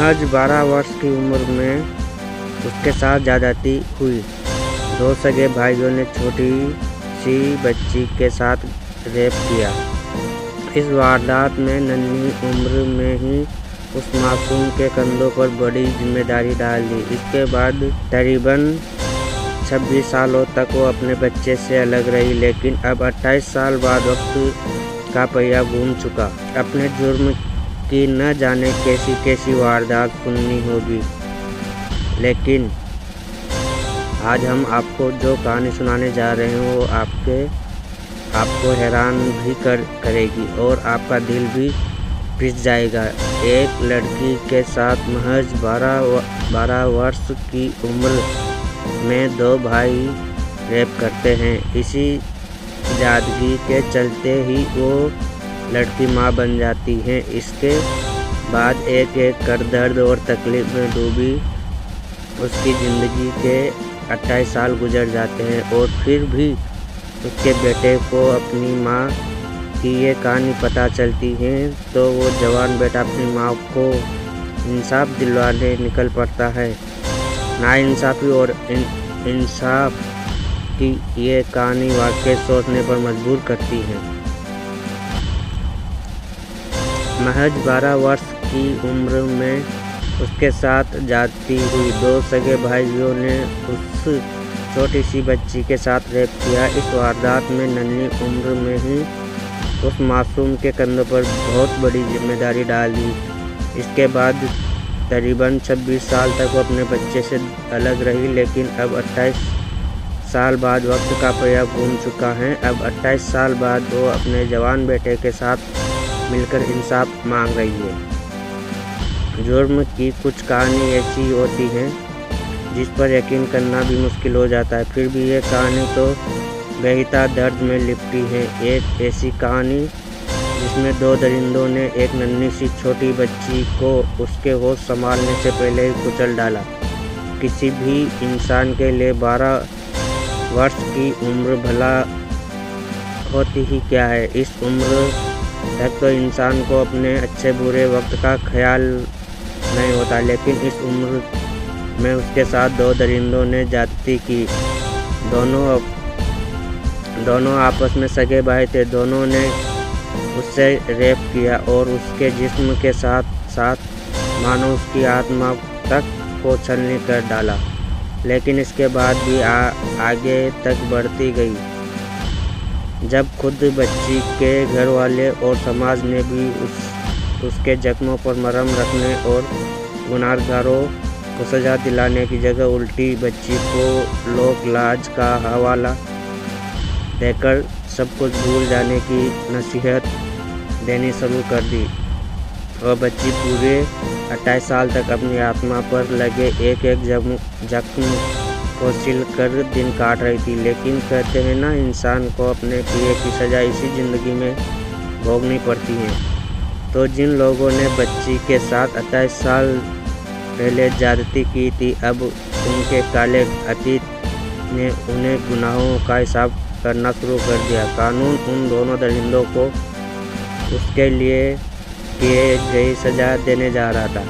महज 12 वर्ष की उम्र में उसके साथ ज़्यादती हुई। 2 सगे भाइयों ने छोटी सी बच्ची के साथ रेप किया। इस वारदात में नन्ही उम्र में ही उस मासूम के कंधों पर बड़ी जिम्मेदारी डाल दी। इसके बाद तकरीबन 26 सालों तक वो अपने बच्चे से अलग रही, लेकिन अब 28 साल बाद वक्त का पहिया घूम चुका। अपने जुर्म की न जाने कैसी कैसी वारदात सुननी होगी, लेकिन आज हम आपको जो कहानी सुनाने जा रहे हैं वो आपको हैरान भी करेगी और आपका दिल भी पिस जाएगा। एक लड़की के साथ महज 12 वर्ष की उम्र में 2 भाई रेप करते हैं। इसी ज़्यादती के चलते ही वो लड़की माँ बन जाती है। इसके बाद एक एक कर दर्द और तकलीफ में डूबी उसकी ज़िंदगी के 28 साल गुजर जाते हैं और फिर भी उसके बेटे को अपनी माँ की ये कहानी पता चलती है तो वो जवान बेटा अपनी माँ को इंसाफ दिलवाने निकल पड़ता है। नाइंसाफ़ी और इंसाफ की ये कहानी वाकई सोचने पर मजबूर करती है। महज 12 वर्ष की उम्र में उसके साथ ज़्यादती हुई। 2 सगे भाइयों ने उस छोटी सी बच्ची के साथ रेप किया। इस वारदात में नन्ही उम्र में ही उस मासूम के कंधों पर बहुत बड़ी जिम्मेदारी डाल दी। इसके बाद तकरीबन 26 साल तक वो अपने बच्चे से अलग रही, लेकिन अब 28 साल बाद वक्त का पहिया घूम चुका है। अब 28 साल बाद वो अपने जवान बेटे के साथ मिलकर इंसाफ मांग रही है। जुर्म की कुछ कहानी ऐसी होती हैं जिस पर यकीन करना भी मुश्किल हो जाता है, फिर भी ये कहानी तो बेहिता दर्द में लिपटी है। एक ऐसी कहानी जिसमें 2 दरिंदों ने एक नन्ही सी छोटी बच्ची को उसके होश संभालने से पहले ही कुचल डाला। किसी भी इंसान के लिए 12 वर्ष की उम्र भला होती ही क्या है। इस उम्र तक तो इंसान को अपने अच्छे बुरे वक्त का ख्याल नहीं होता, लेकिन इस उम्र में उसके साथ 2 दरिंदों ने ज़्यादती की। दोनों आपस में सगे भाई थे। दोनों ने उससे रेप किया और उसके जिस्म के साथ साथ मानो उसकी आत्मा तक को छलनी कर डाला, लेकिन इसके बाद भी आगे तक बढ़ती गई। जब खुद बच्ची के घर वाले और समाज ने भी उसके जख्मों पर मरहम रखने और गुनहगारों को सज़ा दिलाने की जगह उल्टी बच्ची को लोक लाज का हवाला देकर सब कुछ भूल जाने की नसीहत देनी शुरू कर दी, और बच्ची पूरे 28 साल तक अपनी आत्मा पर लगे एक एक जख्म को सिल कर दिन काट रही थी। लेकिन कहते हैं ना, इंसान को अपने किए की सज़ा इसी ज़िंदगी में भोगनी पड़ती है। तो जिन लोगों ने बच्ची के साथ 28 साल पहले ज़्यादती की थी, अब उनके काले अतीत ने उन्हें गुनाहों का हिसाब करना शुरू कर दिया। कानून उन दोनों दरिंदों को उसके लिए किए गई सज़ा देने जा रहा था।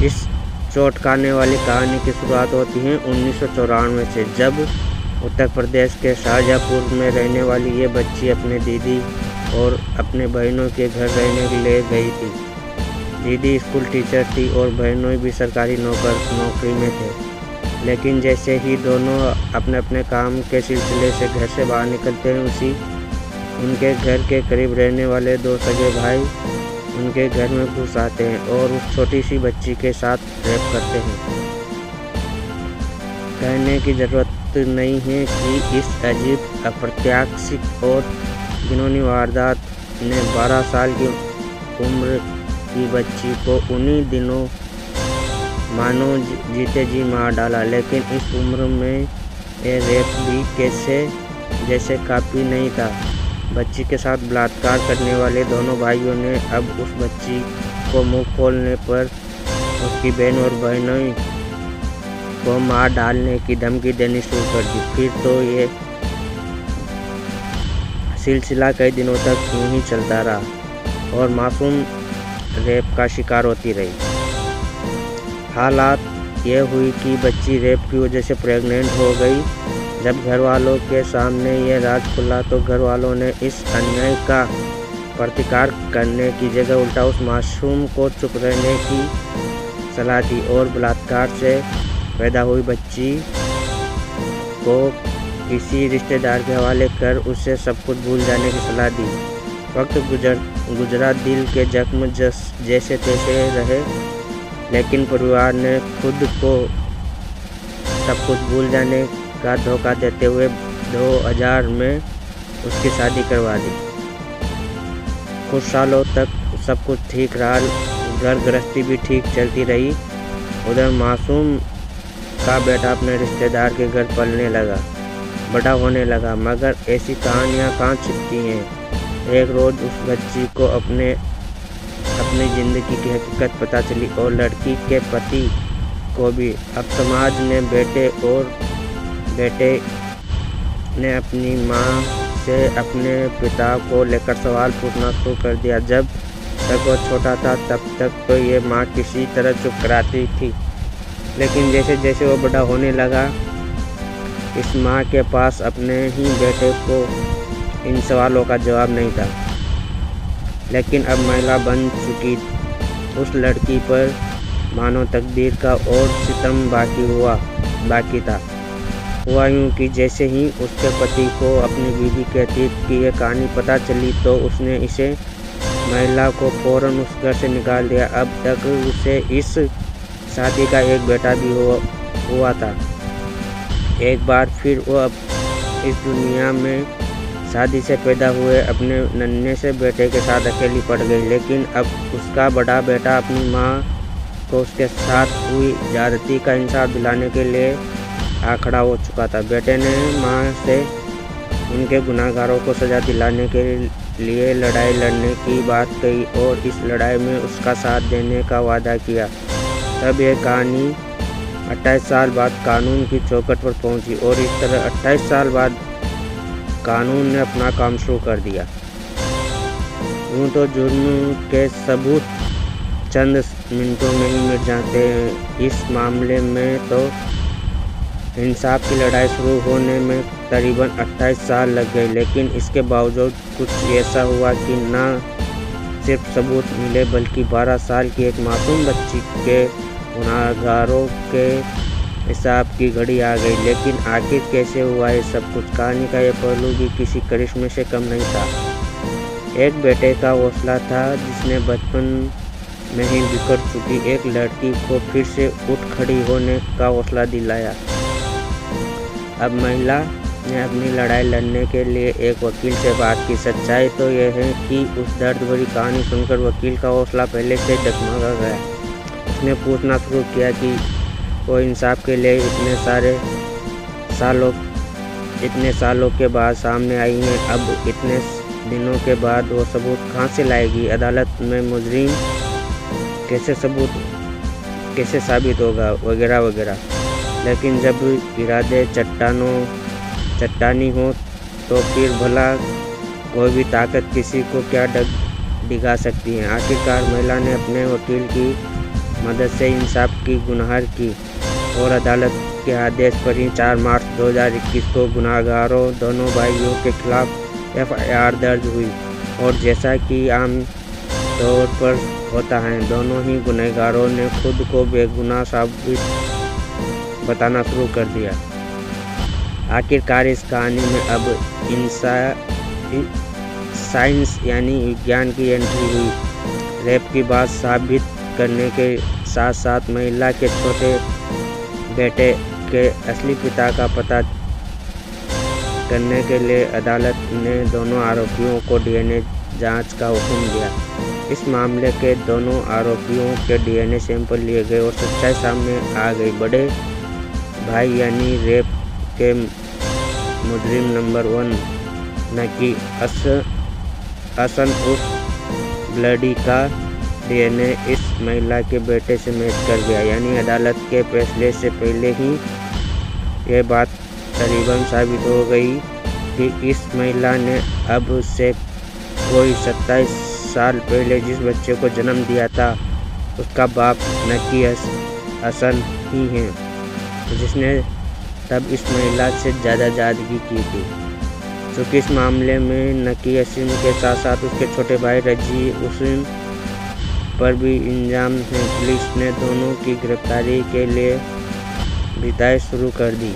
इस चोट खाने वाली कहानी की शुरुआत होती है 1994 से, जब उत्तर प्रदेश के शाहजहाँपुर में रहने वाली ये बच्ची अपने दीदी और अपने बहनों के घर रहने के लिए गई थी। दीदी स्कूल टीचर थी और बहनों भी सरकारी नौकरी में थे, लेकिन जैसे ही दोनों अपने अपने काम के सिलसिले से घर से बाहर निकलते हैं, उसी उनके घर के करीब रहने वाले 2 सगे भाई उनके घर में घुस आते हैं और उस छोटी सी बच्ची के साथ रेप करते हैं। कहने की ज़रूरत नहीं है कि इस अजीब, अप्रत्याशित और घिनौनी वारदात ने 12 साल की उम्र की बच्ची को उन्हीं दिनों मानो जीते जी मार डाला। लेकिन इस उम्र में ये रेप भी जैसे काफ़ी नहीं था। बच्ची के साथ बलात्कार करने वाले दोनों भाइयों ने अब उस बच्ची को मुंह खोलने पर उसकी बहन और बहनों को मार डालने की धमकी देनी शुरू कर दी। फिर तो ये सिलसिला कई दिनों तक यूं ही चलता रहा और मासूम रेप का शिकार होती रही। हालात ये हुई कि बच्ची रेप की वजह से प्रेग्नेंट हो गई। जब घर वालों के सामने ये राज खुला तो घर वालों ने इस अन्याय का प्रतिकार करने की जगह उल्टा उस मासूम को चुप रहने की सलाह दी और बलात्कार से पैदा हुई बच्ची को किसी रिश्तेदार के हवाले कर उसे सब कुछ भूल जाने की सलाह दी। वक्त गुजरा, दिल के जख्म जैसे तैसे रहे, लेकिन परिवार ने खुद को सब कुछ भूल जाने का धोखा देते हुए 2000 में उसकी शादी करवा दी। कुछ सालों तक सब कुछ ठीक रहा, घर गृहस्थी भी ठीक चलती रही। उधर मासूम का बेटा अपने रिश्तेदार के घर पलने लगा, बड़ा होने लगा। मगर ऐसी कहानियाँ कहाँ छिपती हैं। एक रोज़ उस बच्ची को अपनी ज़िंदगी की हकीकत पता चली और लड़की के पति को भी। अब समाज ने बेटे ने अपनी माँ से अपने पिता को लेकर सवाल पूछना शुरू कर दिया। जब तक वो छोटा था तब तक तो ये माँ किसी तरह चुप कराती थी, लेकिन जैसे जैसे वो बड़ा होने लगा, इस माँ के पास अपने ही बेटे को इन सवालों का जवाब नहीं था। लेकिन अब महिला बन चुकी उस लड़की पर मानो तकदीर का और सितम बाकी था। हुआ यूँ कि जैसे ही उसके पति को अपनी बीवी के अतीत की ये कहानी पता चली तो उसने इसे महिला को फौरन उस घर से निकाल दिया। अब तक उसे इस शादी का एक बेटा भी हुआ था। एक बार फिर वो अब इस दुनिया में शादी से पैदा हुए अपने नन्हे से बेटे के साथ अकेली पड़ गई। लेकिन अब उसका बड़ा बेटा अपनी माँ को उसके साथ हुई ज्यादती का इंसाफ दिलाने के लिए आखड़ा हो चुका था। बेटे ने माँ से उनके गुनाहगारों को सज़ा दिलाने के लिए लड़ाई लड़ने की बात कही और इस लड़ाई में उसका साथ देने का वादा किया। तब यह कहानी 28 साल बाद कानून की चौखट पर पहुंची और इस तरह 28 साल बाद कानून ने अपना काम शुरू कर दिया। यूँ तो जुर्म के सबूत चंद मिनटों में ही मिट जाते हैं। इस मामले में तो इंसाफ की लड़ाई शुरू होने में करीबन 28 साल लग गए। लेकिन इसके बावजूद कुछ ऐसा हुआ कि न सिर्फ सबूत मिले बल्कि 12 साल की एक मासूम बच्ची के गुनाहगारों के हिसाब की घड़ी आ गई। लेकिन आखिर कैसे हुआ ये सब कुछ, कहानी का यह पहलू भी किसी करिश्मे से कम नहीं था। एक बेटे का हौसला था जिसने बचपन में ही बिखर चुकी एक लड़की को फिर से उठ खड़ी होने का हौसला दिलाया। अब महिला ने अपनी लड़ाई लड़ने के लिए एक वकील से बात की। सच्चाई तो यह है कि उस दर्द भरी कहानी सुनकर वकील का हौसला पहले से डगमगा गया। उसने पूछना शुरू किया कि वो इंसाफ के लिए इतने सालों के बाद सामने आई हैं। अब इतने दिनों के बाद वो सबूत कहाँ से लाएगी, अदालत में मुजरिम कैसे साबित होगा, वगैरह वगैरह। लेकिन जब इरादे चट्टानी हो तो फिर भला कोई भी ताकत किसी को क्या डिगा सकती है। आखिरकार महिला ने अपने वकील की मदद से इंसाफ की गुहार की और अदालत के आदेश पर ही 4 मार्च 2021 को गुनाहगारों दोनों भाइयों के खिलाफ FIR दर्ज हुई। और जैसा कि आम तौर पर होता है, दोनों ही गुनहगारों ने खुद को बेगुनाह साबित बताना शुरू कर दिया। आखिरकार इस कहानी में अब साइंस यानी विज्ञान की एंट्री हुई। रेप की बात साबित करने के साथ साथ महिला के छोटे बेटे के असली पिता का पता करने के लिए अदालत ने दोनों आरोपियों को DNA जांच का हुक्म दिया। इस मामले के दोनों आरोपियों के DNA सैंपल लिए गए और सच्चाई सामने आ गई। बड़े भाई यानी रेप के मुजरिम नंबर 1 न कि असन उर्फ ब्लडी का DNA इस महिला के बेटे से मैच कर गया। यानी अदालत के फैसले से पहले ही यह बात तकरीबन साबित हो गई कि इस महिला ने अब से कोई 27 साल पहले जिस बच्चे को जन्म दिया था उसका बाप न कि हसन ही हैं, जिसने तब इस महिला से ज़्यादती की थी। चूँकि इस मामले में नकी असीम के साथ साथ उसके छोटे भाई रजी उसीम पर भी इल्ज़ाम है, पुलिस ने दोनों की गिरफ्तारी के लिए विधाई शुरू कर दी।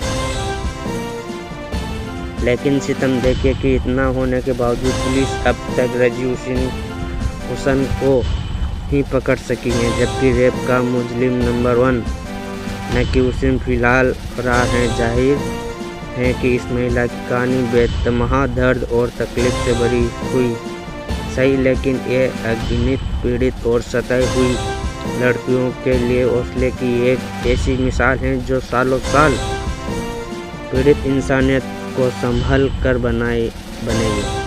लेकिन सितम देखिए कि इतना होने के बावजूद पुलिस अब तक रजी हुसन को ही पकड़ सकी है, जबकि रेप का मुजरिम नंबर 1 नकी उसीम फिलहाल फरार है। जाहिर है कि इस महिला की कहानी बेतहाशा दर्द और तकलीफ से भरी हुई सही, लेकिन ये अगणित पीड़ित और सताई हुई लड़कियों के लिए हौसले की एक ऐसी मिसाल है जो सालों साल पीड़ित इंसानियत को संभल कर बनेगी।